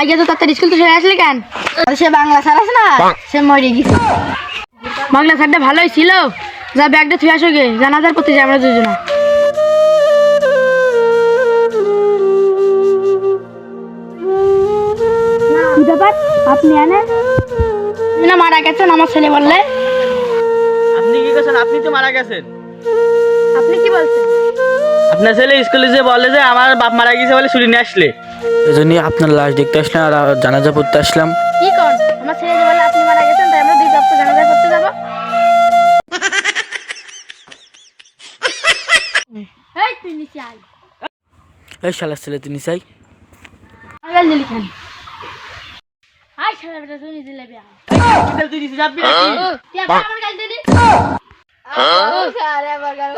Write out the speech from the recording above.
আগে তো তাড়াতাড়ি স্কুল তো সেরে আসলি কেন? সে বাংলা স্যার আছে না, সে মরে গেছে। বাংলা স্যারটা ভালোই ছিল। যা ব্যাগটা থুয়ে আসো গে, জানাজার পড়তে যাই আমরা দুজনা। কি ব্যাপার, আপনি আনেন না? মারা গেছেন আমার ছেলে বললে। আপনি কি করছেন? আপনি তো মারা গেছেন। আপনি কি বলছেন? আপনার ছেলে স্কুলে যে বলে যে আমার বাপ মারা গেছে বলে ছুটি নিয়ে আসলে, এজন্যই আপনার লাশ দেখতে আসলাম আর জানাজা পড়তে আসলাম। কি কর, আমার ছেলে যে বলে আপনি মারা গেছেন তাই আমরা দুই বাপ তো জানাজা করতে যাবো। এই তুই নিচে আয়। এই শালার ছেলে তিনি চাই। আগাল দিলি কেন? আয় শালা বেটা, তুই নিচে লেবে আয়। তুই দিছিস আপনি নাকি? তুই আবার আমার গাল দিলি? স্যার আবার গাল